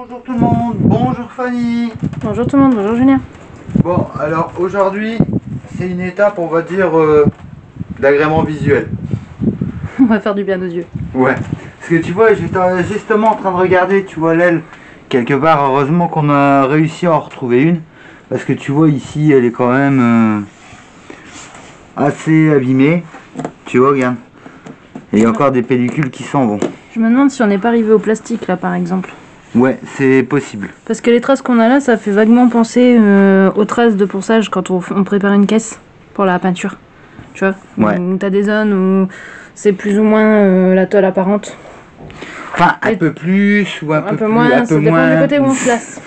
Bonjour tout le monde, bonjour Fanny. Bonjour tout le monde, bonjour Julien. Bon, alors aujourd'hui, c'est une étape, on va dire, d'agrément visuel. On va faire du bien aux yeux. Ouais, parce que tu vois, j'étais justement en train de regarder, tu vois, l'aile, quelque part, heureusement qu'on a réussi à en retrouver une. Parce que tu vois, ici, elle est quand même assez abîmée. Tu vois, regarde. Et il y a encore des pellicules qui s'en vont. Je me demande si on n'est pas arrivé au plastique là par exemple. Ouais, c'est possible. Parce que les traces qu'on a là, ça fait vaguement penser aux traces de ponçage quand on prépare une caisse pour la peinture. Tu vois, Ouais. où t'as des zones où c'est plus ou moins la tôle apparente. Enfin, un peu plus ou un peu plus, moins, ça dépend du côté où on se place.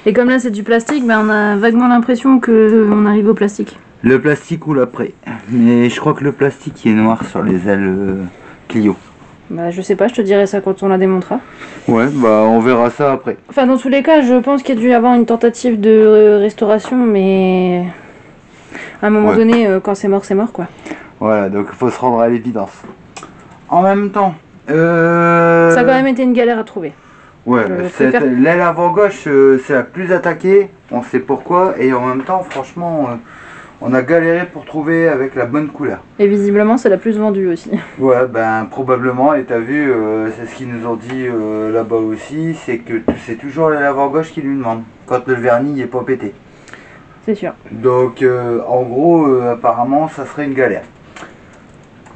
Et comme là c'est du plastique, ben on a vaguement l'impression qu'on arrive au plastique. Le plastique ou l'après. Mais je crois que le plastique est noir sur les ailes Clio. Bah je sais pas, je te dirai ça quand on la démontera. Ouais, bah on verra ça après. Enfin dans tous les cas, je pense qu'il y a dû y avoir une tentative de restauration, mais à un moment donné, quand c'est mort quoi. Voilà, donc il faut se rendre à l'évidence. En même temps, Ça a quand même été une galère à trouver. ouais, l'aile avant gauche, c'est la plus attaquée, on sait pourquoi, et en même temps, franchement, on a galéré pour trouver avec la bonne couleur. Et visiblement, c'est la plus vendue aussi. Ouais, ben probablement, et t'as vu, c'est ce qu'ils nous ont dit là-bas aussi, c'est que c'est toujours l'aile avant gauche qui lui demande, quand le vernis n'est pas pété. C'est sûr. Donc, en gros, apparemment, ça serait une galère.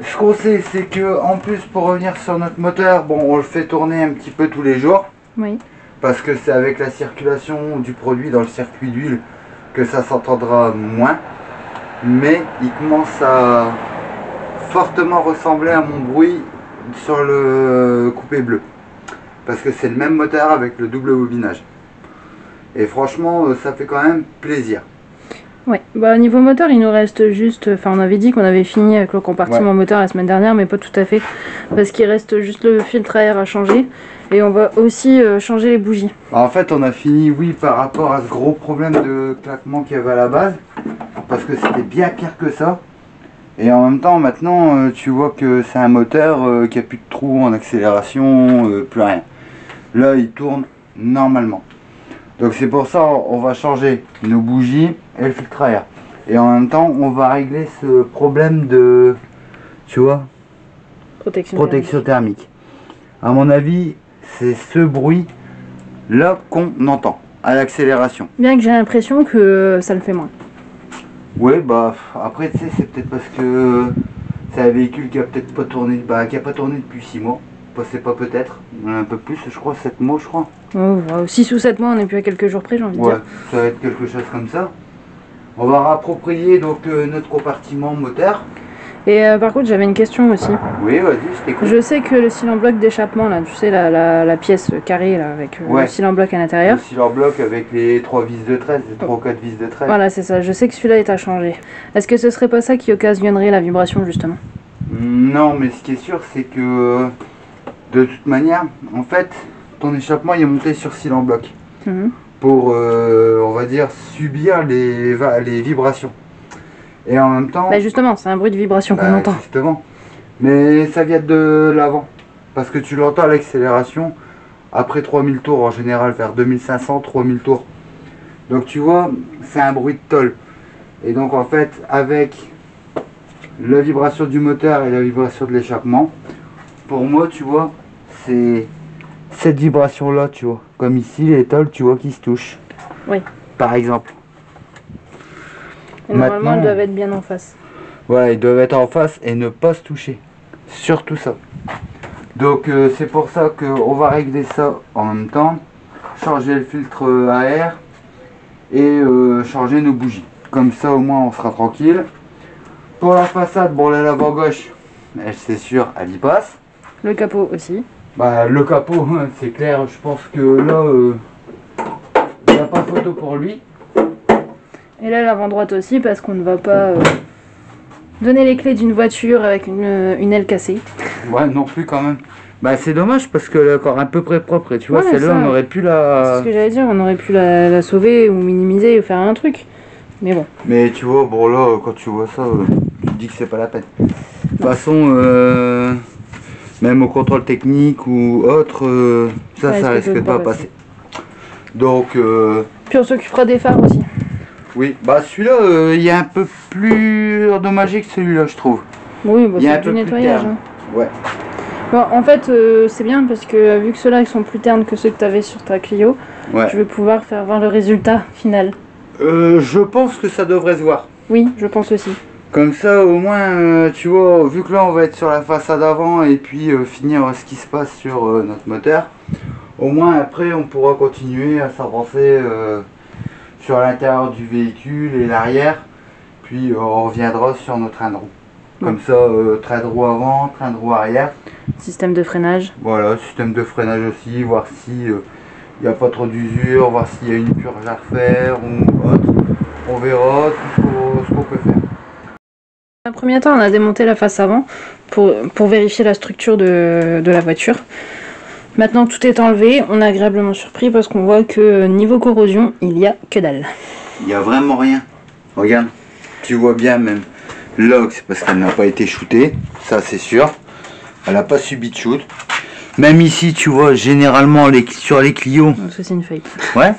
Ce qu'on sait, c'est que en plus, pour revenir sur notre moteur, bon, on le fait tourner un petit peu tous les jours. Oui. Parce que c'est avec la circulation du produit dans le circuit d'huile que ça s'entendra moins. Mais il commence à fortement ressembler à mon bruit sur le coupé bleu. Parce que c'est le même moteur avec le double bobinage. Et franchement, ça fait quand même plaisir. Ouais, bah niveau moteur, il nous reste juste, enfin on avait dit qu'on avait fini avec le compartiment moteur la semaine dernière, mais pas tout à fait, parce qu'il reste juste le filtre à air à changer, et on va aussi changer les bougies. En fait, on a fini, oui, par rapport à ce gros problème de claquement qu'il y avait à la base, parce que c'était bien pire que ça. Et en même temps, maintenant, tu vois que c'est un moteur qui a plus de trous en accélération, plus rien. Là, il tourne normalement. Donc c'est pour ça on va changer nos bougies et le filtre à air. Et en même temps on va régler ce problème de, tu vois, protection thermique. À mon avis, c'est ce bruit là qu'on entend à l'accélération. Bien que j'ai l'impression que ça le fait moins. Oui, bah après tu sais, c'est peut-être parce que c'est un véhicule qui a peut-être pas tourné, qui a pas tourné depuis 6 mois. C'est pas peut-être, un peu plus, je crois, 7 mois, je crois. Oh, 6 ou 7 mois, on est plus à quelques jours près, j'ai envie de dire. Ça va être quelque chose comme ça. On va rapproprier donc notre compartiment moteur. Et par contre, j'avais une question aussi. Oui, vas-y, je t'écoute. Je sais que le cylindre bloc d'échappement, là, tu sais, la pièce carrée là, avec le cylindre bloc à l'intérieur. Le cylindre bloc avec les 3 vis de 13, les 3 ou 4 vis de 13. Voilà, c'est ça. Je sais que celui-là est à changer. Est-ce que ce serait pas ça qui occasionnerait la vibration, justement? Non, mais ce qui est sûr, c'est que de toute manière, en fait, ton échappement il est monté sur cylindre bloc. Pour, on va dire, subir les vibrations. Et en même temps... Bah justement, c'est un bruit de vibration qu'on entend. Justement. Mais ça vient de l'avant. Parce que tu l'entends à l'accélération après 3000 tours, en général, vers 2500, 3000 tours. Donc tu vois, c'est un bruit de tôle. Et donc en fait, avec la vibration du moteur et la vibration de l'échappement, pour moi, tu vois, c'est cette vibration-là, tu vois. Comme ici, les tôles, tu vois, qui se touchent. Oui. Par exemple. Et normalement, elles doivent être bien en face. Voilà, ils doivent être en face et ne pas se toucher. Surtout ça. Donc c'est pour ça qu'on va régler ça en même temps. Changer le filtre à air et changer nos bougies. Comme ça, au moins, on sera tranquille. Pour la façade, bon, la avant gauche, c'est sûr, elle y passe. Le capot aussi. Bah, le capot, c'est clair, je pense que là, il n'y a pas photo pour lui. Et là, l'avant droite aussi, parce qu'on ne va pas donner les clés d'une voiture avec une aile cassée. Ouais, non plus quand même. Bah, c'est dommage parce qu'elle est encore un peu près propre. Et tu vois, celle-là, on aurait pu la... C'est ce que j'allais dire, on aurait pu la sauver ou minimiser ou faire un truc. Mais bon. Mais tu vois, bon là, quand tu vois ça, tu te dis que c'est pas la peine. De toute façon, Même au contrôle technique ou autre, ça risque de pas passer. Donc... Puis on s'occupera des phares aussi. Oui, bah celui-là, il est un peu plus endommagé que celui-là, je trouve. Oui, bah, c'est du nettoyage. Hein. Ouais. Bon, en fait, c'est bien parce que vu que ceux-là ils sont plus ternes que ceux que tu avais sur ta Clio, je vais pouvoir faire voir le résultat final. Je pense que ça devrait se voir. Oui, je pense aussi. Comme ça, au moins, tu vois, vu que là on va être sur la façade avant et puis finir ce qui se passe sur notre moteur, au moins après on pourra continuer à s'avancer sur l'intérieur du véhicule et l'arrière, puis on reviendra sur nos trains de roue. Comme ça, train de roue avant, train de roue arrière. Système de freinage. Voilà, système de freinage aussi, voir si il n'y a pas trop d'usure, voir s'il y a une purge à refaire ou autre. On verra tout ce qu'on peut faire. Dans un premier temps, on a démonté la face avant pour vérifier la structure de la voiture. Maintenant tout est enlevé, on est agréablement surpris parce qu'on voit que niveau corrosion, il y a que dalle. Il n'y a vraiment rien. Regarde, tu vois bien même. Là, c'est parce qu'elle n'a pas été shootée, ça c'est sûr. Elle n'a pas subi de shoot. Même ici, tu vois, généralement sur les Clio. Ça c'est une fake. Ouais.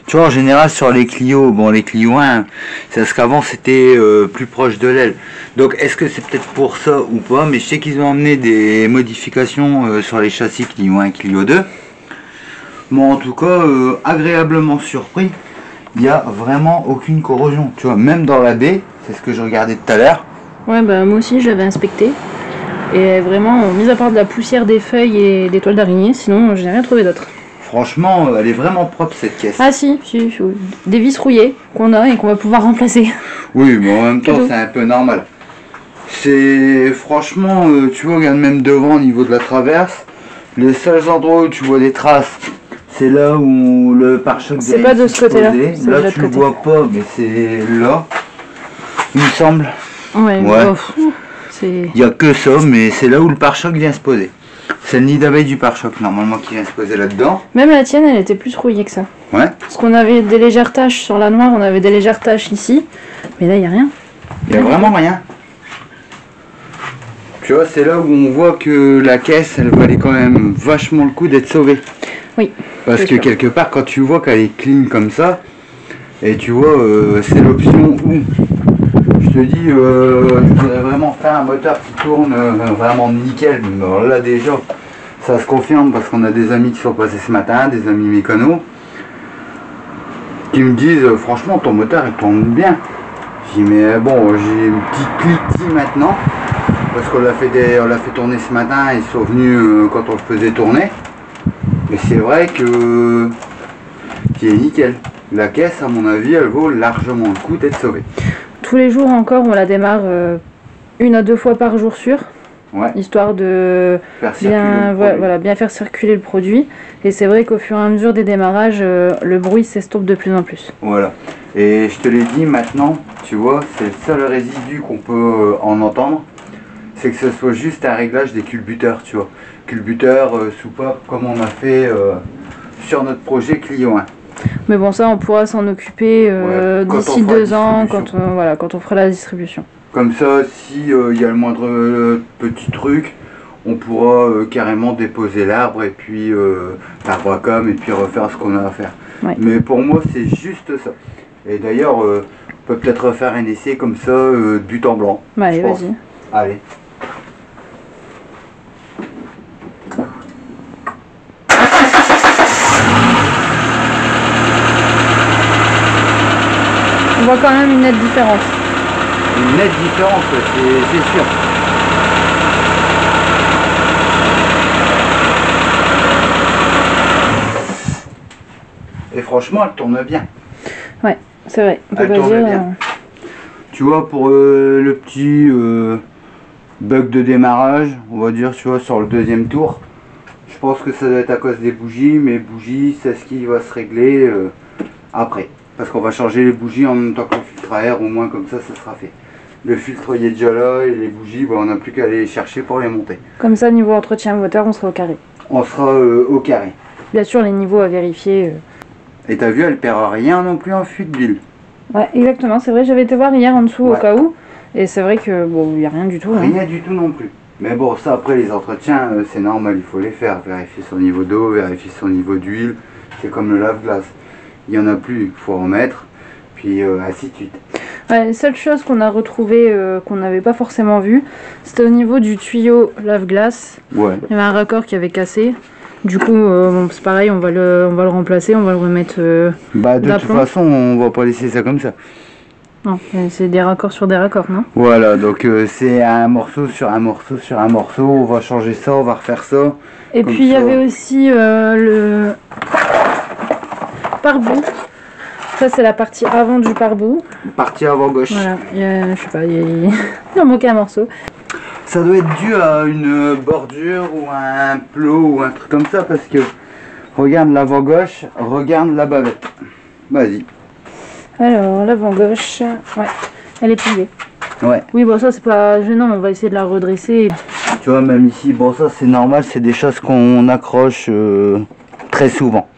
Tu vois, en général sur les Clio, bon les Clio 1, c'est parce qu'avant c'était plus proche de l'aile. Donc est-ce que c'est peut-être pour ça ou pas, mais je sais qu'ils ont amené des modifications sur les châssis Clio 1 et Clio 2. Bon en tout cas, agréablement surpris, il n'y a vraiment aucune corrosion. Tu vois, même dans la baie, c'est ce que je regardais tout à l'heure. Ouais, bah moi aussi j'avais inspecté. Et vraiment, mis à part de la poussière des feuilles et des toiles d'araignée, sinon je n'ai rien trouvé d'autre. Franchement, elle est vraiment propre cette caisse. Ah si, des vis rouillées qu'on a et qu'on va pouvoir remplacer. Oui, mais en même temps c'est un peu normal. C'est franchement, tu vois, regarde même devant au niveau de la traverse, les seuls endroits où tu vois des traces, c'est là où le pare-choc c'est pas de ce côté-là. Là tu le vois pas, mais c'est là, il me semble. Ouais. Il n'y a que ça, mais c'est là où le pare-choc vient se poser. C'est le nid d'abeille du pare-choc normalement qui vient se poser là-dedans. Même la tienne, elle était plus rouillée que ça. Ouais. Parce qu'on avait des légères taches sur la noire, on avait des légères taches ici. Mais là, il n'y a rien. Il n'y a vraiment rien. Tu vois, c'est là où on voit que la caisse, elle valait quand même vachement le coup d'être sauvée. Oui. Parce que quelque part, quand tu vois qu'elle est clean comme ça, et tu vois, c'est l'option où je te dis, je voudrais vraiment faire un moteur qui tourne vraiment nickel. Mais alors là déjà, ça se confirme parce qu'on a des amis qui sont passés ce matin, des amis mécanos, qui me disent, franchement, ton moteur il tourne bien. Je dis, mais bon, j'ai une petite cliquetis maintenant, parce qu'on l'a fait tourner ce matin, ils sont venus quand on le faisait tourner. Mais c'est vrai que qui est nickel. La caisse, à mon avis, elle vaut largement le coup d'être sauvée. Tous les jours encore, on la démarre 1 à 2 fois par jour sûr. Ouais. Histoire de bien faire circuler le produit. Et c'est vrai qu'au fur et à mesure des démarrages, le bruit s'estompe de plus en plus. Voilà. Et je te l'ai dit maintenant, tu vois, c'est le seul résidu qu'on peut en entendre. C'est que ce soit juste un réglage des culbuteurs, tu vois. Culbuteurs, soupape, comme on a fait sur notre projet Clio 1. Mais bon, ça, on pourra s'en occuper d'ici 2 ans, quand on fera la distribution. Comme ça, si y a le moindre petit truc, on pourra carrément déposer l'arbre et puis l'arbre à com et puis refaire ce qu'on a à faire. Ouais. Mais pour moi, c'est juste ça. Et d'ailleurs, on peut peut-être refaire un essai comme ça, de but en blanc. Bah, allez, vas-y. Allez. On voit quand même une nette différence. Une nette différence, c'est sûr. Et franchement, elle tourne bien. Ouais, c'est vrai. On peut elle tourne bien. Tu vois, pour le petit bug de démarrage, on va dire, tu vois, sur le deuxième tour, je pense que ça doit être à cause des bougies, mais bougies, c'est ce qui va se régler après. Parce qu'on va changer les bougies en même temps que le filtre à air, au moins comme ça sera fait. Le filtre il est déjà là et les bougies, on n'a plus qu'à aller les chercher pour les monter. Comme ça, niveau entretien moteur, on sera au carré. On sera au carré. Bien sûr, les niveaux à vérifier. Et t'as vu, elle perd rien non plus en fuite d'huile. Ouais, exactement, c'est vrai, j'avais été voir hier en dessous au cas où. Et c'est vrai que bon, il n'y a rien du tout. Rien du tout non plus. Mais bon, ça après les entretiens, c'est normal, il faut les faire. Vérifier son niveau d'eau, vérifier son niveau d'huile. C'est comme le lave-glace. Il n'y en a plus, il faut en mettre. Puis ainsi de suite. Ouais, la seule chose qu'on a retrouvée, qu'on n'avait pas forcément vu, c'était au niveau du tuyau lave-glace. Ouais. Il y avait un raccord qui avait cassé. Du coup, bon, c'est pareil, on va le remplacer, on va le remettre. Bah de toute façon, on va pas laisser ça comme ça. Non, c'est des raccords sur des raccords, non? Voilà, donc c'est un morceau sur un morceau sur un morceau. On va changer ça, on va refaire ça. Et puis il y avait aussi le pare-boue. Ça c'est la partie avant du pare-boue. Partie avant gauche. Voilà, je sais pas, il en manquait un morceau. Ça doit être dû à une bordure ou à un plot ou un truc comme ça parce que regarde l'avant gauche, regarde la bavette. Vas-y. Alors l'avant gauche, ouais, elle est pliée. Ouais. Oui bon ça c'est pas gênant, on va essayer de la redresser. Tu vois même ici, bon ça c'est normal, c'est des choses qu'on accroche très souvent.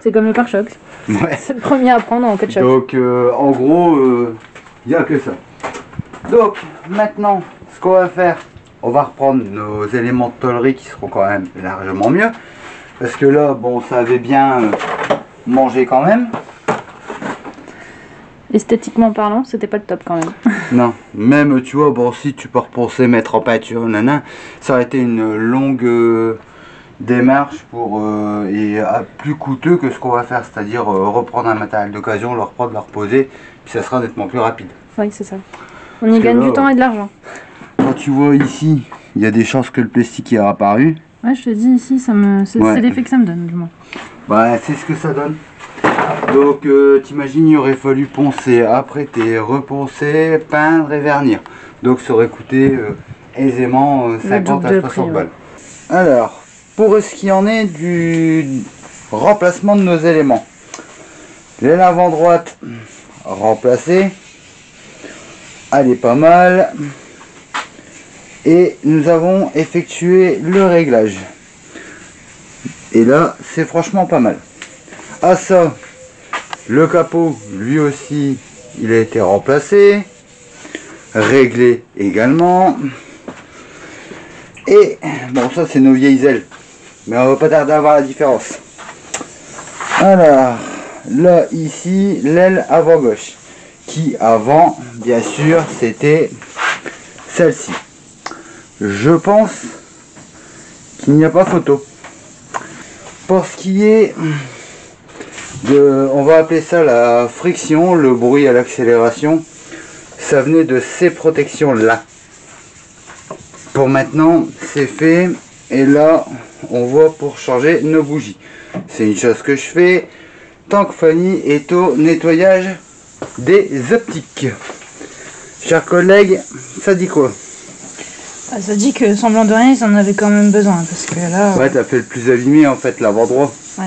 C'est comme le pare-choc. Ouais. C'est le premier à prendre en pet shop. Donc en gros, il n'y a que ça. Donc maintenant, ce qu'on va faire, on va reprendre nos éléments de tôlerie qui seront quand même largement mieux. Parce que là, bon, ça avait bien mangé quand même. Esthétiquement parlant, c'était pas le top quand même. Non, même tu vois, bon, si tu peux repenser mettre en peinture, nana, ça aurait été une longue démarche pour et plus coûteux que ce qu'on va faire, c'est-à-dire reprendre un matériel d'occasion, le reprendre, le reposer, puis ça sera nettement plus rapide. Oui, c'est ça. On y gagne du temps et de l'argent. Quand tu vois ici, il y a des chances que le plastique ait apparu. Ouais, je te dis ici, c'est l'effet que ça me donne du moins. Ouais, c'est ce que ça donne. Donc t'imagines, il aurait fallu poncer, apprêter, reponcer, peindre et vernir. Donc ça aurait coûté aisément 50 à 60 balles. Ouais. Alors, pour ce qui en est du remplacement de nos éléments. L'aile avant droite remplacée. Elle est pas mal. Et nous avons effectué le réglage. Et là, c'est franchement pas mal. À ça, le capot, lui aussi, il a été remplacé. Réglé également. Et, bon, ça, c'est nos vieilles ailes. Mais on va pas tarder à voir la différence. Alors, là, ici, l'aile avant gauche. Qui, avant, bien sûr, c'était celle-ci. Je pense qu'il n'y a pas photo. Pour ce qui est de, on va appeler ça la friction, le bruit à l'accélération, ça venait de ces protections là. Pour maintenant, c'est fait. Et là, on voit pour changer nos bougies. C'est une chose que je fais tant que Fanny est au nettoyage des optiques. Chers collègues, ça dit quoi? Ah, ça dit que semblant de rien, ils en avaient quand même besoin parce que là. Ouais, t'as fait le plus abîmé en fait, l'avant droit. Ouais.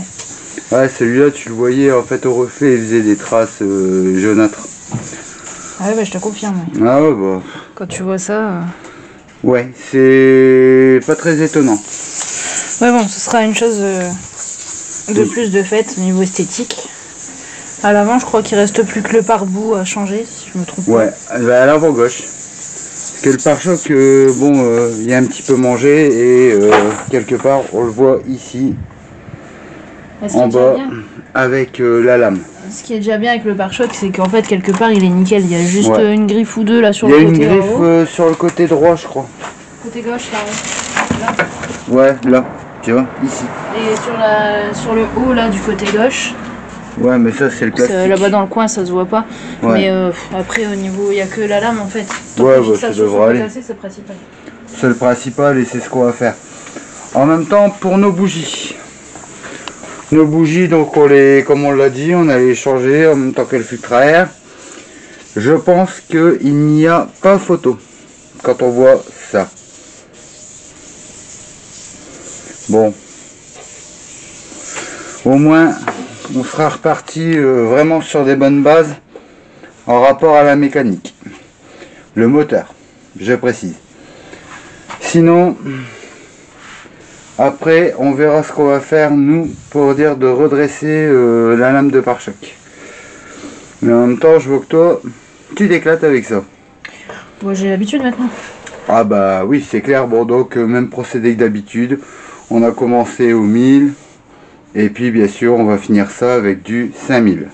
Ouais, celui-là, tu le voyais en fait au reflet, il faisait des traces jaunâtres. Ah ouais, bah, je te confirme. Ouais. Ah ouais, bah. Quand tu vois ça. Ouais, c'est pas très étonnant. Ouais, bon, ce sera une chose de plus de fait au niveau esthétique. À l'avant, je crois qu'il reste plus que le pare-boue à changer, si je me trompe pas. Ouais, bah, à l'avant gauche. Parce que le pare-choc, bon, il est un petit peu mangé et quelque part, on le voit ici, en bas, avec la lame. Ce qui est déjà bien avec le pare-choc, c'est qu'en fait, quelque part, il est nickel. Il y a juste une griffe ou deux là sur le côté. Il y a une griffe sur le côté droit, je crois. Côté gauche, là. Ouais, là, tu vois, ici. Et sur le haut, là, du côté gauche. Ouais, mais ça, c'est le plastique. Là-bas dans le coin, ça se voit pas. Ouais. Mais après, au niveau, il n'y a que la lame, en fait. Ouais, bah, ça devrait aller. C'est le principal. C'est le principal et c'est ce qu'on va faire. En même temps, pour nos bougies. Nos bougies, donc, comme on l'a dit, on allait les changer en même temps que le filtre à air. Je pense qu'il n'y a pas photo quand on voit ça. Bon. Au moins, on sera reparti vraiment sur des bonnes bases en rapport à la mécanique. Le moteur, je précise. Sinon, après, on verra ce qu'on va faire, nous, pour dire de redresser la lame de pare-choc. Mais en même temps, je veux que toi, tu t'éclates avec ça. Bon, j'ai l'habitude maintenant. Ah bah oui, c'est clair. Bon, donc même procédé que d'habitude. On a commencé au 1000. Et puis bien sûr, on va finir ça avec du 5000.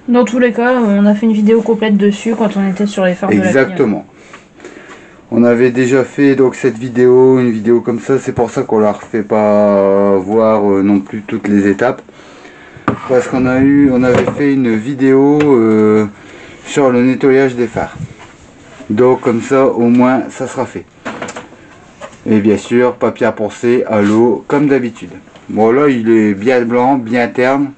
Dans tous les cas, on a fait une vidéo complète dessus quand on était sur les phares de la Clio. Exactement. On avait déjà fait donc cette vidéo, une vidéo comme ça. C'est pour ça qu'on la refait pas voir non plus toutes les étapes. Parce qu'on avait fait une vidéo sur le nettoyage des phares. Donc comme ça, au moins, ça sera fait. Et bien sûr, papier à poncer à l'eau, comme d'habitude. Bon là, il est bien blanc, bien terne.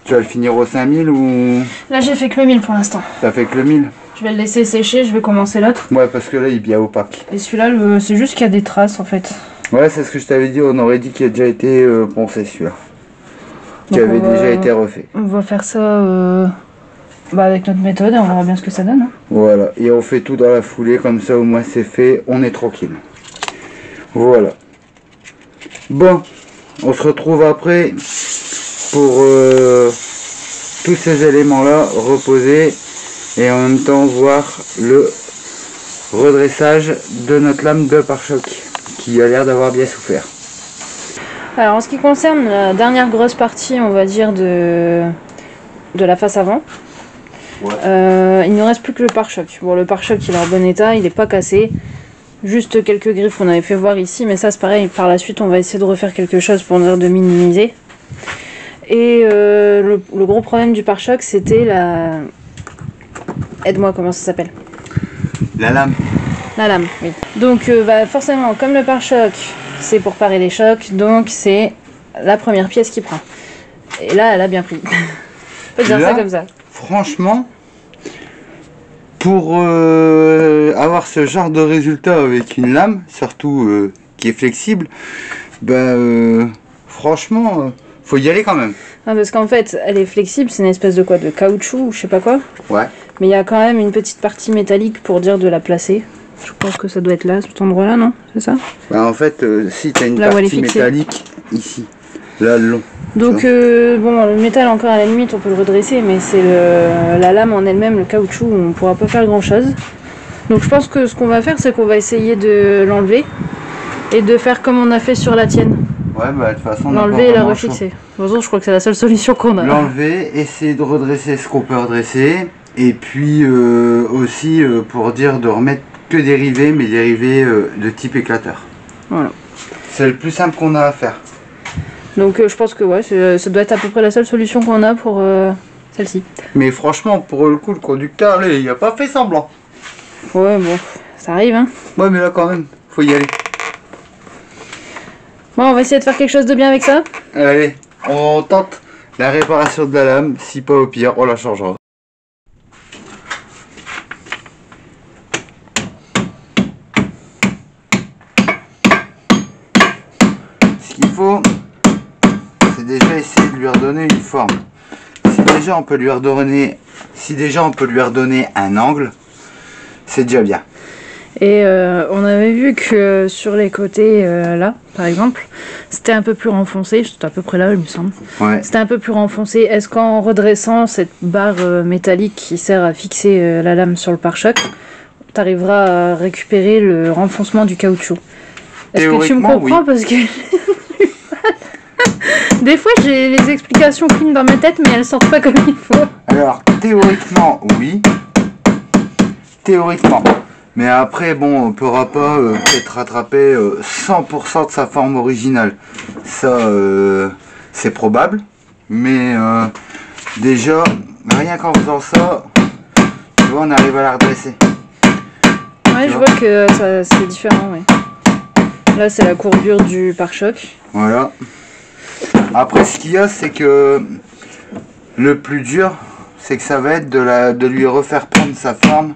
Tu vas le finir au 5000 ou... Là, j'ai fait que le 1000 pour l'instant. T'as fait que le 1000? Je vais le laisser sécher, je vais commencer l'autre. Ouais, parce que là, il est bien opaque. Et celui-là, c'est juste qu'il y a des traces en fait. Ouais, c'est ce que je t'avais dit, on aurait dit qu'il a déjà été poncé celui-là. Qui avait déjà été refait. On va faire ça avec notre méthode et on verra bien ce que ça donne. Hein. Voilà, et on fait tout dans la foulée, comme ça au moins c'est fait, on est tranquille. Voilà. Bon, on se retrouve après pour tous ces éléments-là reposer et en même temps voir le redressage de notre lame de pare-choc qui a l'air d'avoir bien souffert. Alors en ce qui concerne la dernière grosse partie, on va dire, de la face avant, ouais. Il ne reste plus que le pare-choc. Bon, le pare-choc il est en bon état, il n'est pas cassé. Juste quelques griffes qu'on avait fait voir ici, mais ça c'est pareil, par la suite on va essayer de refaire quelque chose pour dire de minimiser. Et le gros problème du pare-choc c'était la... Aide-moi, comment ça s'appelle? La lame. La lame, oui. Donc forcément, comme le pare-choc c'est pour parer les chocs, donc c'est la première pièce qui prend. Et là, elle a bien pris. On peut dire ça comme ça. Franchement, pour avoir ce genre de résultat avec une lame, surtout qui est flexible, franchement, faut y aller quand même. Ah, parce qu'en fait, elle est flexible, c'est une espèce de quoi, de caoutchouc ou je sais pas quoi. Ouais. Mais il y a quand même une petite partie métallique pour dire de la placer. Je pense que ça doit être là, cet endroit-là, non? C'est ça? En fait, si tu as une partie métallique ici, là, le long. Donc, bon, le métal encore à la limite, on peut le redresser, mais c'est la lame en elle-même, le caoutchouc, on ne pourra pas faire grand-chose. Donc, je pense que ce qu'on va faire, c'est qu'on va essayer de l'enlever et de faire comme on a fait sur la tienne. Ouais, de toute façon, l'enlever et la refixer. De toute façon, je crois que c'est la seule solution qu'on a. L'enlever, essayer de redresser ce qu'on peut redresser, et puis aussi pour dire de remettre que des rivets, mais des rivets de type éclateur. Voilà. C'est le plus simple qu'on a à faire. Donc je pense que ouais, ça doit être à peu près la seule solution qu'on a pour celle-ci. Mais franchement, pour le coup, le conducteur, là, il a pas fait semblant. Ouais, bon, ça arrive, hein. Ouais, mais là, quand même, faut y aller. Bon, on va essayer de faire quelque chose de bien avec ça. Allez, on tente la réparation de la lame. Si pas, au pire, on la changera. Ce qu'il faut, c'est déjà essayer de lui redonner une forme. Si déjà on peut lui redonner un angle, c'est déjà bien. Et on avait vu que sur les côtés là, par exemple, c'était un peu plus renfoncé, c'était à peu près là il me semble. Ouais. C'était un peu plus renfoncé. Est-ce qu'en redressant cette barre métallique qui sert à fixer la lame sur le pare-choc, tu arriveras à récupérer le renfoncement du caoutchouc? Est-ce que tu me comprends? Oui. Parce que des fois j'ai les explications clean dans ma tête mais elles sortent pas comme il faut. Alors théoriquement oui. Théoriquement. Mais après, bon, on ne pourra pas peut-être rattraper 100% de sa forme originale. Ça, c'est probable. Mais déjà, rien qu'en faisant ça, tu vois, on arrive à la redresser. Ouais, je vois que c'est différent, ouais. Là, c'est la courbure du pare-choc. Voilà. Après, ce qu'il y a, c'est que le plus dur, c'est que ça va être de lui refaire prendre sa forme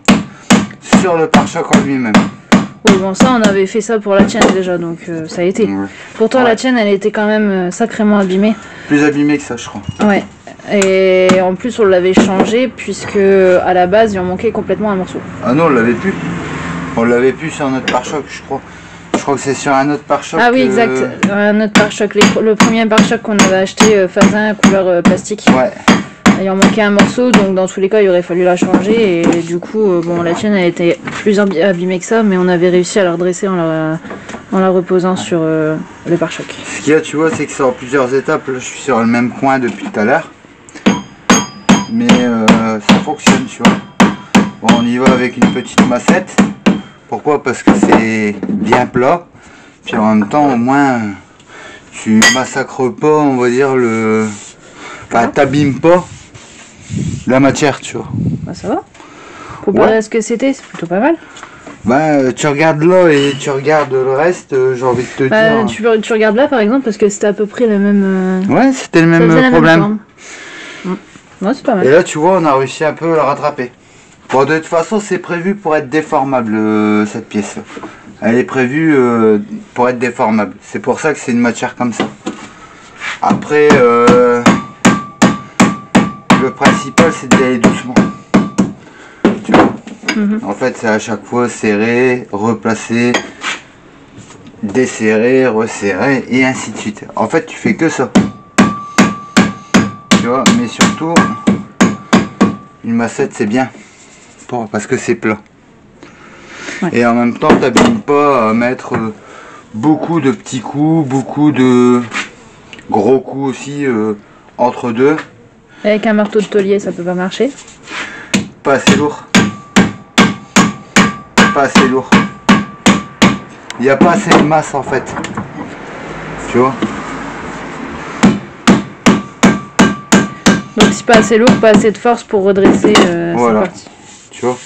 sur le pare-choc en lui-même. Oui, bon, ça, on avait fait ça pour la tienne déjà, donc ça a été. Ouais. Pourtant, ouais. La tienne, elle était quand même sacrément abîmée. Plus abîmée que ça, je crois. Ouais. Et en plus, on l'avait changé, puisque à la base, il en manquait complètement un morceau. Ah non, on l'avait plus. On l'avait plus sur notre pare-choc, je crois. Je crois que c'est sur un autre pare-choc. Ah oui, exact. Un autre pare-choc. Le premier pare-choc qu'on avait acheté, phase 1, couleur plastique. Ouais. il en manquait un morceau, donc dans tous les cas il aurait fallu la changer, et du coup bon, la tienne a été plus abîmée que ça, mais on avait réussi à la redresser en la reposant sur le pare-choc. Ce qu'il y a, tu vois, c'est que c'est en plusieurs étapes. Là, je suis sur le même coin depuis tout à l'heure, mais ça fonctionne, tu vois. Bon, on y va avec une petite massette. Pourquoi? Parce que c'est bien plat, puis en même temps au moins tu massacres pas, on va dire, le... Enfin, t'abîmes pas la matière, tu vois. Bah ça va. Comparé à ce que c'était, c'est plutôt pas mal. Bah tu regardes là et tu regardes le reste, j'ai envie de te dire... Tu regardes là par exemple parce que c'était à peu près le même... Ouais, c'était le même problème. Ouais, c'est pas mal. Et là tu vois, on a réussi un peu à le rattraper. Bon, de toute façon, c'est prévu pour être déformable, cette pièce là. Elle est prévue pour être déformable. C'est pour ça que c'est une matière comme ça. Après, le principal c'est d'y aller doucement. Tu vois. En fait, c'est à chaque fois serrer, replacer, desserrer, resserrer et ainsi de suite. En fait, tu fais que ça. Tu vois, mais surtout, une massette c'est bien parce que c'est plat. Ouais. Et en même temps, t'abîmes pas à mettre beaucoup de petits coups, beaucoup de gros coups aussi entre deux. Avec un marteau de taulier, ça peut pas marcher? Pas assez lourd. Pas assez lourd. Il n'y a pas assez de masse en fait. Tu vois? Donc c'est pas assez lourd, pas assez de force pour redresser voilà. cette partie. Tu vois?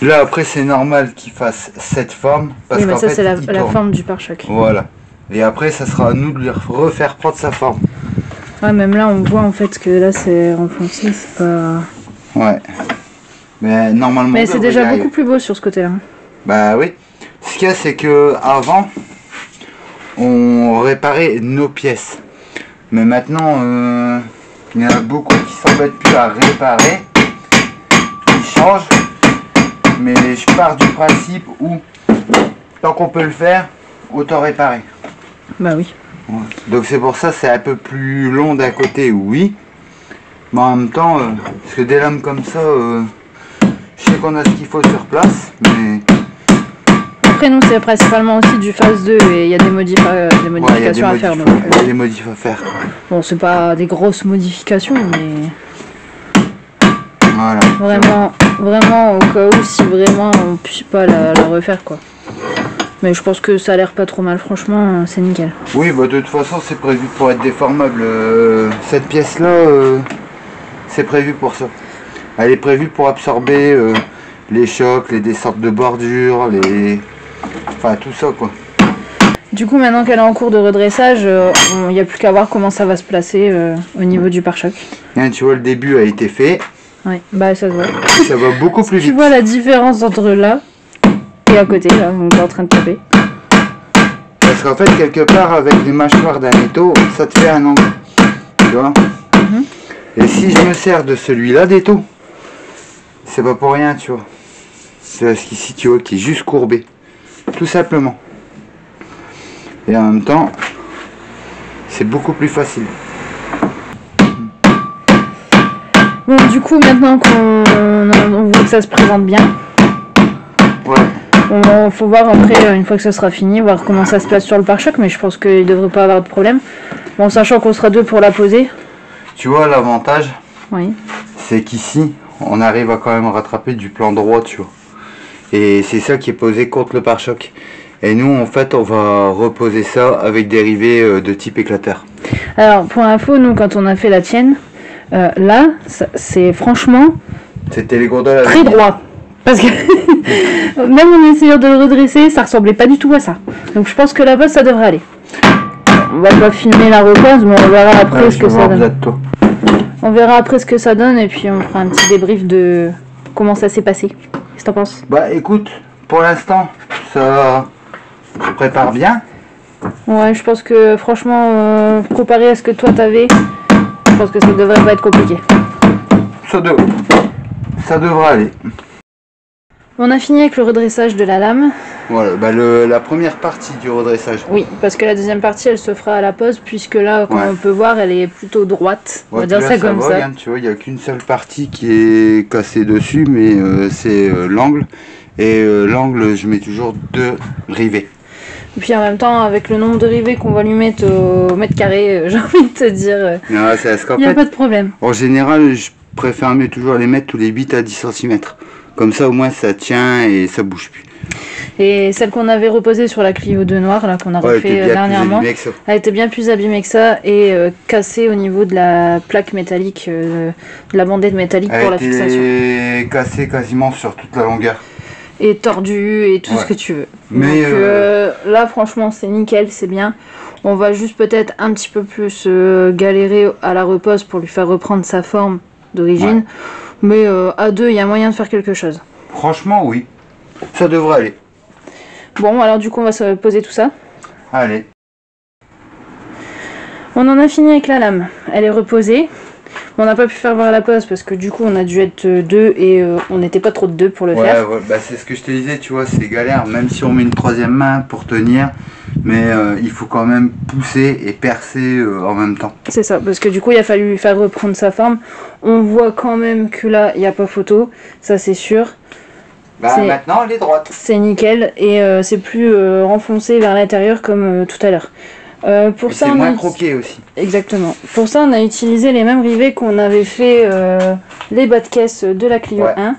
Là après c'est normal qu'il fasse cette forme. Parce oui, mais ça fait, c'est la forme du pare-choc. Voilà. Et après ça sera à nous de lui refaire prendre sa forme. Ouais, même là on voit en fait que là c'est renfoncé, c'est pas... Ouais. Mais normalement... Mais c'est déjà beaucoup plus beau sur ce côté-là. Bah oui. Ce qu'il y a, c'est que avant on réparait nos pièces. Mais maintenant, il y en a beaucoup qui s'embêtent plus à réparer. Ils changent. Mais je pars du principe où, tant qu'on peut le faire, autant réparer. Bah oui. Ouais. Donc c'est pour ça, c'est un peu plus long d'un côté, oui. Mais en même temps, parce que des lames comme ça, je sais qu'on a ce qu'il faut sur place, mais... Après nous c'est principalement aussi du phase 2 et il y a des modifications à faire. Donc, il y a des modifs à faire. Bon, c'est pas des grosses modifications, mais... Voilà. Vraiment au cas où, si vraiment on puisse pas la refaire quoi. Mais je pense que ça a l'air pas trop mal, franchement, c'est nickel. Oui, bah de toute façon c'est prévu pour être déformable. Cette pièce là, c'est prévu pour ça. Elle est prévue pour absorber les chocs, les descentes de bordure, enfin tout ça quoi. Du coup maintenant qu'elle est en cours de redressage, il n'y a plus qu'à voir comment ça va se placer au niveau du pare-choc. Tu vois, le début a été fait. Oui, bah ça se voit. Ça va beaucoup plus vite. Tu vois la différence entre là et à côté, là, on est en train de taper. Parce qu'en fait, quelque part, avec les mâchoires d'un étau, ça te fait un angle. Tu vois. Et si je me sers de celui-là d'étau, c'est pas pour rien, tu vois. C'est parce qu'ici, tu vois, qui est juste courbé. Tout simplement. Et en même temps, c'est beaucoup plus facile. Bon, du coup, maintenant qu'on voit que ça se présente bien, ouais. Faut voir après, une fois que ça sera fini, voir comment ça se place sur le pare-choc, mais je pense qu'il ne devrait pas avoir de problème. Bon, sachant qu'on sera deux pour la poser. Tu vois, l'avantage, oui, c'est qu'ici, on arrive à quand même rattraper du plan droit, tu vois. Et c'est ça qui est posé contre le pare-choc. Et nous, en fait, on va reposer ça avec des rivets de type éclateur. Alors, pour info, nous, quand on a fait la tienne, là, c'est franchement... C'était les gondoles très droit. Parce que même en essayant de le redresser, ça ressemblait pas du tout à ça. Donc je pense que là-bas, ça devrait aller. On va pas filmer la repose, mais on verra après ce que ça donne. On verra après ce que ça donne et puis on fera un petit débrief de comment ça s'est passé. Qu'est-ce que t'en penses? Bah écoute, pour l'instant, ça se prépare bien. Ouais, je pense que franchement, comparé à ce que toi t'avais, je pense que ça devrait pas être compliqué. Ça devrait aller. On a fini avec le redressage de la lame. Voilà, bah la première partie du redressage. Oui, parce que la deuxième partie, elle se fera à la pose, puisque là, comme on peut voir, elle est plutôt droite. On va dire ça comme ça. Regarde, tu vois, il n'y a qu'une seule partie qui est cassée dessus, mais c'est l'angle. Et l'angle, je mets toujours 2 rivets. Et puis en même temps, avec le nombre de rivets qu'on va lui mettre au mètre carré, j'ai envie de te dire, il n'y a pas de problème. En général, je préfère mieux toujours les mettre tous les 8 à 10 cm. Comme ça, au moins, ça tient et ça bouge plus. Et celle qu'on avait reposée sur la Clio 2 noire, là, qu'on a refait dernièrement, elle était bien plus abîmée que ça et cassée au niveau de la plaque métallique, de la bandelette métallique pour la fixation. Elle était cassée quasiment sur toute la longueur. Et tordue et tout ce que tu veux. Mais donc là, franchement, c'est nickel, c'est bien. On va juste peut-être un petit peu plus galérer à la repose pour lui faire reprendre sa forme d'origine. Ouais. Mais à deux, il y a moyen de faire quelque chose. Franchement, oui. Ça devrait aller. Bon, alors du coup, on va se poser tout ça. Allez. On en a fini avec la lame. Elle est reposée. On n'a pas pu faire voir la pose parce que du coup, on a dû être deux et on n'était pas trop de deux pour le faire. Ouais, bah, c'est ce que je te disais, tu vois, c'est galère. Même si on met une troisième main pour tenir. Mais il faut quand même pousser et percer en même temps. C'est ça, parce que du coup il a fallu lui faire reprendre sa forme. On voit quand même que là il n'y a pas photo, ça c'est sûr. Bah maintenant elle est droite. C'est nickel et c'est plus renfoncé vers l'intérieur comme tout à l'heure. Pour ça, c'est moins croqué aussi. Exactement. Pour ça on a utilisé les mêmes rivets qu'on avait fait les bas de caisse de la Clio 1.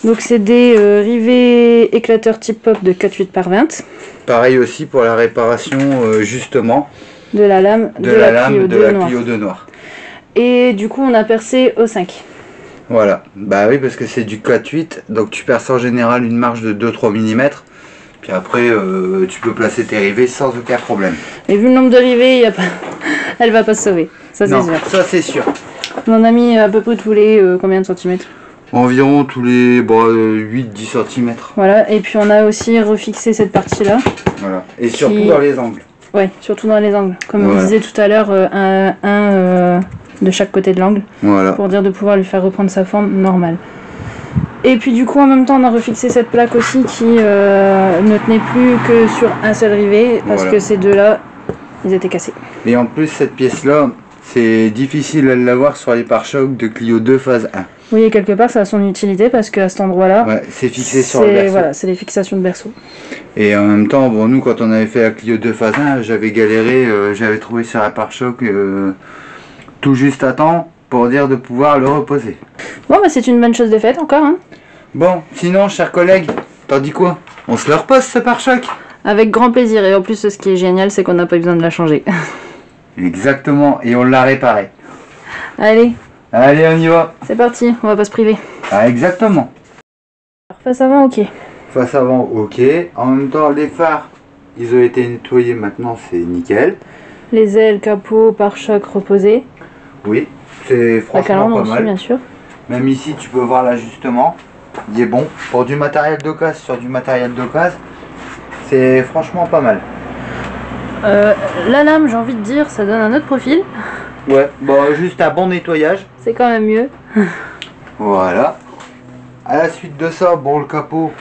Donc c'est des rivets éclateurs type pop de 4,8 par 20. Pareil aussi pour la réparation justement de la lame de la Clio 2 noire. Et du coup on a percé au 5. Voilà, bah oui parce que c'est du 4,8 donc tu perces en général une marge de 2-3 mm. Puis après tu peux placer tes rivets sans aucun problème. Et vu le nombre de rivets, elle va pas se sauver. Ça c'est sûr. Ça c'est sûr. On en a mis à peu près tous les combien de centimètres? Environ tous les 8-10 cm. Voilà, et puis on a aussi refixé cette partie-là. Voilà, et surtout dans les angles. Ouais, surtout dans les angles. Comme on disait tout à l'heure, un de chaque côté de l'angle. Voilà. Pour dire de pouvoir lui faire reprendre sa forme normale. Et puis du coup, en même temps, on a refixé cette plaque aussi qui ne tenait plus que sur un seul rivet. Parce que ces deux-là, ils étaient cassés. Et en plus, cette pièce-là, c'est difficile à l'avoir sur les pare-chocs de Clio 2 phase 1. Oui, et quelque part, ça a son utilité parce qu'à cet endroit-là, c'est fixé sur le berceau. Voilà, c'est les fixations de berceau. Et en même temps, bon, nous, quand on avait fait la Clio 2 phase 1, j'avais galéré, j'avais trouvé sur un pare-choc tout juste à temps pour dire de pouvoir le reposer. Bon, bah c'est une bonne chose de faite encore. Hein. Bon, sinon, chers collègues, t'en dis quoi? On se le repose ce pare-choc? Avec grand plaisir. Et en plus, ce qui est génial, c'est qu'on n'a pas besoin de la changer. Exactement, et on l'a réparé. Allez. Allez, on y va. C'est parti, on va pas se priver. Ah, exactement. Alors, face avant, ok. Face avant, ok. En même temps, les phares, ils ont été nettoyés, maintenant c'est nickel. Les ailes, capot, pare-choc reposés. Oui, c'est franchement pas mal. Aussi, bien sûr. Même ici, tu peux voir l'ajustement. Il est bon. Pour du matériel d'occasion sur du matériel d'occasion, c'est franchement pas mal. La lame, j'ai envie de dire, ça donne un autre profil. Ouais, bon, juste un bon nettoyage. C'est quand même mieux. Voilà. À la suite de ça, bon, le capot,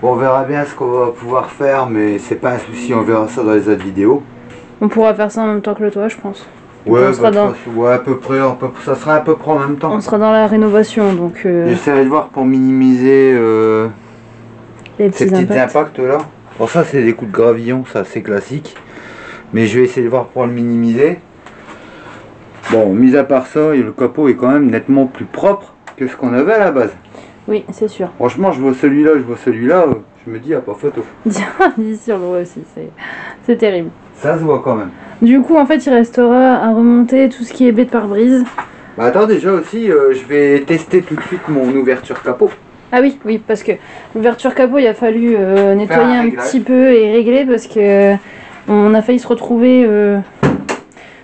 bon, on verra bien ce qu'on va pouvoir faire, mais c'est pas un souci, on verra ça dans les autres vidéos. On pourra faire ça en même temps que le toit, je pense. Ouais, ouais, à peu près, ça sera à peu près en même temps. On sera dans la rénovation, donc... J'essaierai de voir pour minimiser les ces petits impacts là. Bon, ça c'est des coups de gravillon, ça c'est classique. Mais je vais essayer de voir pour le minimiser. Bon, mis à part ça, le capot est quand même nettement plus propre que ce qu'on avait à la base. Oui, c'est sûr. Franchement, je vois celui-là, je me dis, ah, pas photo. Dis sur le aussi, c'est terrible. Ça se voit quand même. Du coup, en fait, il restera à remonter tout ce qui est baie de pare-brise. Bah attends, déjà aussi, je vais tester tout de suite mon ouverture capot. Ah oui, oui, parce que l'ouverture capot, il a fallu nettoyer un petit peu et régler parce que on a failli se retrouver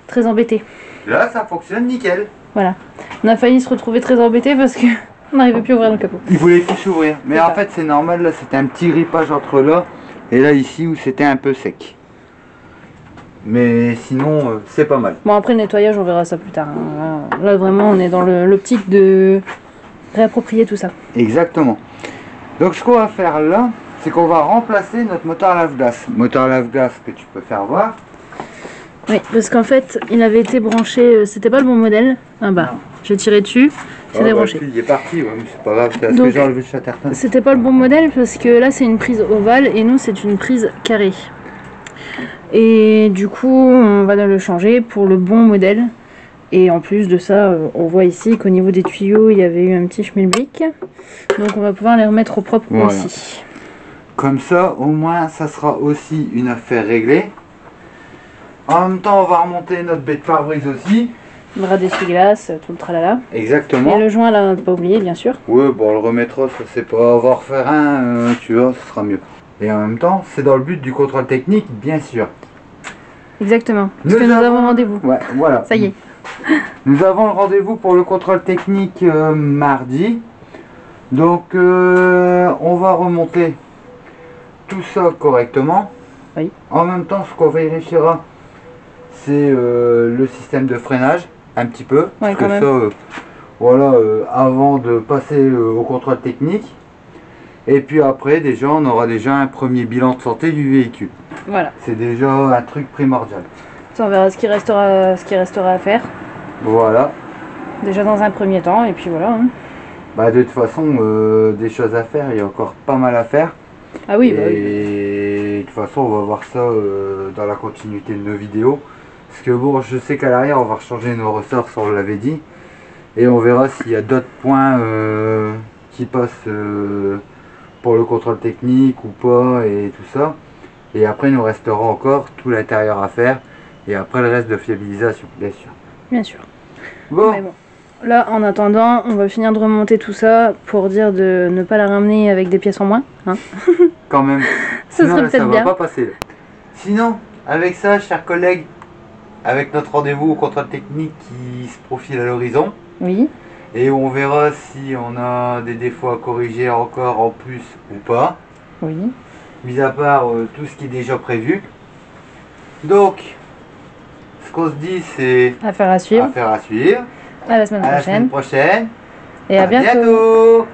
très embêté. Là, ça fonctionne nickel. Voilà. On a failli se retrouver très embêté parce que on n'arrivait plus à ouvrir le capot. Il voulait plus s'ouvrir. Mais en fait, c'est normal, là, c'était un petit grippage entre là et là, ici, où c'était un peu sec. Mais sinon, c'est pas mal. Bon, après le nettoyage, on verra ça plus tard. Hein. Là, vraiment, on est dans l'optique de réapproprier tout ça. Exactement. Donc ce qu'on va faire là, c'est qu'on va remplacer notre moteur à lave-glace. Moteur à lave-glace que tu peux faire voir. Oui, parce qu'en fait, il avait été branché, c'était pas le bon modèle. Ah bah, j'ai tiré dessus, c'est débranché. Il est parti, ouais, mais c'est pas grave, c'est à ce Donc, que j'ai enlevé le chatterton. C'était pas le bon modèle parce que là c'est une prise ovale et nous c'est une prise carrée. Et du coup, on va le changer pour le bon modèle. Et en plus de ça, on voit ici qu'au niveau des tuyaux, il y avait eu un petit schmilblick. Donc on va pouvoir les remettre au propre aussi. Comme ça, au moins, ça sera aussi une affaire réglée. En même temps, on va remonter notre baie de pare-brise aussi. Bras d'essuie-glace, tout le tralala. Exactement. Et le joint là, pas oublier, bien sûr. Oui, bon, on le remettra, ça c'est pas. On va en refaire un, tu vois, ce sera mieux. Et en même temps, c'est dans le but du contrôle technique, bien sûr. Exactement. Parce que nous avons rendez-vous. Ouais, voilà. Ça y est. Nous avons le rendez-vous pour le contrôle technique mardi. Donc, on va remonter tout ça correctement. Oui. En même temps, ce qu'on vérifiera, c'est le système de freinage, un petit peu. Ouais, parce que ça, voilà, avant de passer au contrôle technique. Et puis après, déjà, on aura déjà un premier bilan de santé du véhicule. Voilà. C'est déjà un truc primordial. Ça, on verra ce qui restera à faire. Voilà. Déjà dans un premier temps, et puis voilà. Hein. Bah, de toute façon, des choses à faire, il y a encore pas mal à faire. Ah oui, et bah oui. De toute façon, on va voir ça dans la continuité de nos vidéos. Parce que bon, je sais qu'à l'arrière, on va changer nos ressorts, ça on l'avait dit. Et on verra s'il y a d'autres points qui passent pour le contrôle technique ou pas et tout ça. Et après, il nous restera encore tout l'intérieur à faire. Et après, le reste de fiabilisation, bien sûr. Bien sûr. Bon. Mais bon. Là, en attendant, on va finir de remonter tout ça pour dire de ne pas la ramener avec des pièces en moins. Hein. Quand même. Ça Sinon, serait là, peut-être bien. Ça va pas passer. Là. Sinon, avec ça, chers collègues, avec notre rendez-vous au contrôle technique qui se profile à l'horizon. Oui. Et on verra si on a des défauts à corriger encore en plus ou pas. Oui. Mis à part tout ce qui est déjà prévu. Donc, ce qu'on se dit, c'est Affaire à suivre. Affaire à suivre. À la semaine À la prochaine. semaine prochaine. Et à bientôt. Bientôt.